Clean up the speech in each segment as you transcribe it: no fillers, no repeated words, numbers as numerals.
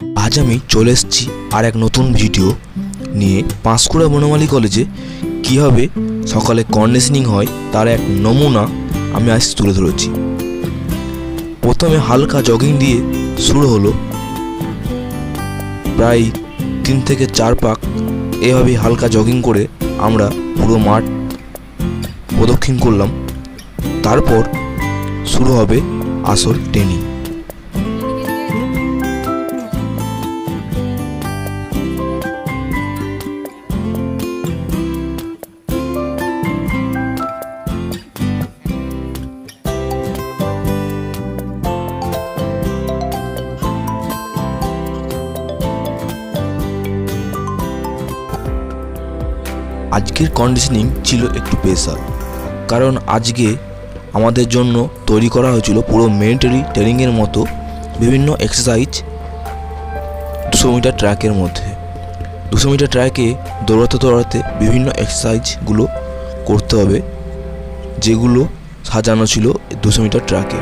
आज আমি চলে এসেছি আর এক নতুন ভিডিও নিয়ে। পাঁশকুড়া বনমালী কলেজে কীভাবে সকালে কন্ডিশনিং হয় তার এক নমুনা আমি আজ তুলে ধরেছি। প্রথমে হালকা জগিং দিয়ে শুরু হলো, প্রায় 3 থেকে 4 পাক এভাবে হালকা জগিং করে আমরা পুরো মাঠ প্রদক্ষিণ করলাম। তারপর শুরু হবে আসল ট্রেনিং। আজকের কন্ডিশনিং ছিল একটু স্পেশাল, কারণ আজকে আমাদের জন্য তৈরি করা হয়েছিল পুরো মিলিটারি ট্রেনিংয়ের মতো বিভিন্ন এক্সারসাইজ 200 মিটার ট্র্যাকের মধ্যে। 200 মিটার ট্র্যাকে দৌড়াতে বিভিন্ন এক্সারসাইজগুলো করতে হবে, যেগুলো সাজানো ছিল 200 মিটার ট্র্যাকে।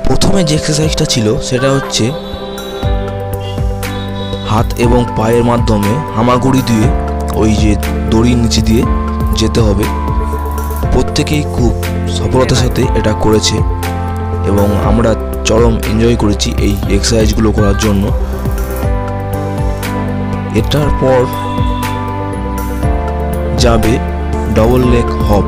প্রথমে যে এক্সারসাইজটা ছিল সেটা হচ্ছে হাত এবং পায়ের মাধ্যমে হামাগুড়ি দিয়ে ওই যে দড়ির নিচে দিয়ে যেতে হবে। প্রত্যেকেই খুব সফলতার সাথে এটা করেছে এবং আমরা চরম এনজয় করেছি এই এক্সারসাইজগুলো করার জন্য। এটার পর যাবে ডবল লেগ হপ।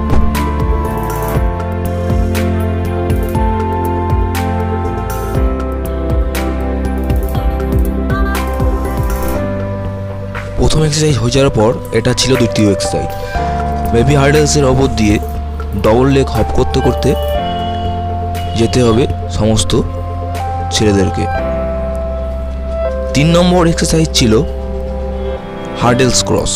প্রথম এক্সারসাইজ হয়ে যাওয়ার পর এটা ছিল দ্বিতীয় এক্সারসাইজ। বেবি হার্ডেলসের ওপর দিয়ে ডবল লেগ হপ করতে করতে যেতে হবে সমস্ত ছেলেদেরকে। 3 নম্বর এক্সারসাইজ ছিল হার্ডেলস ক্রস।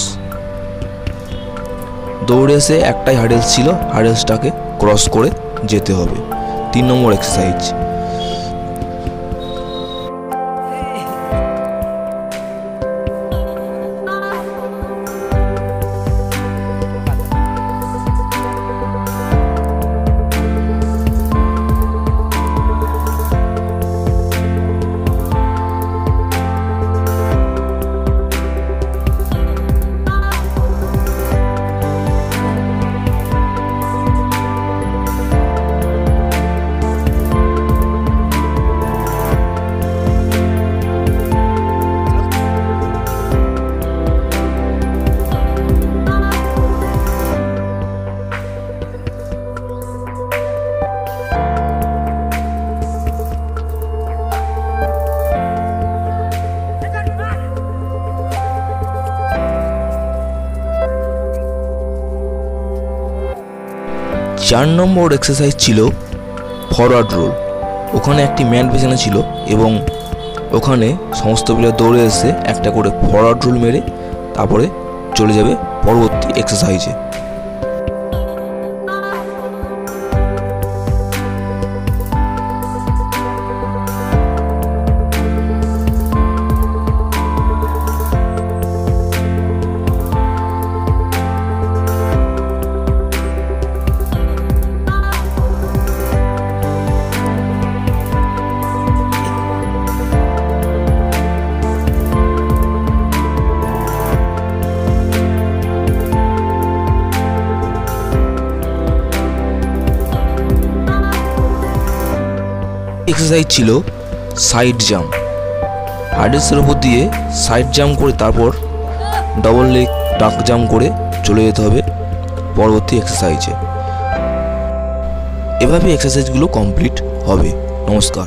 দৌড়ে এসে একটাই হার্ডেলস ছিল, হার্ডেলসটাকে ক্রস করে যেতে হবে। 3 নম্বর এক্সারসাইজ। চার নম্বর এক্সারসাইজ ছিল ফরওয়ার্ড রোল। ওখানে একটি ম্যাট বিছানা ছিল এবং ওখানে সমস্ত প্লেয়ার দৌড়ে এসে একটা করে ফরওয়ার্ড রোল মেরে তারপরে চলে যাবে পরবর্তী এক্সারসাইজে। এক্সারসাইজ ছিল সাইড জাম্প। হার্ডেলসের উপর দিয়ে সাইড জাম্প করে তারপর ডবল লেগ ডাক জাম্প করে চলে যেতে হবে পরবর্তী এক্সারসাইজে। এভাবে এক্সারসাইজগুলো কমপ্লিট হবে। নমস্কার।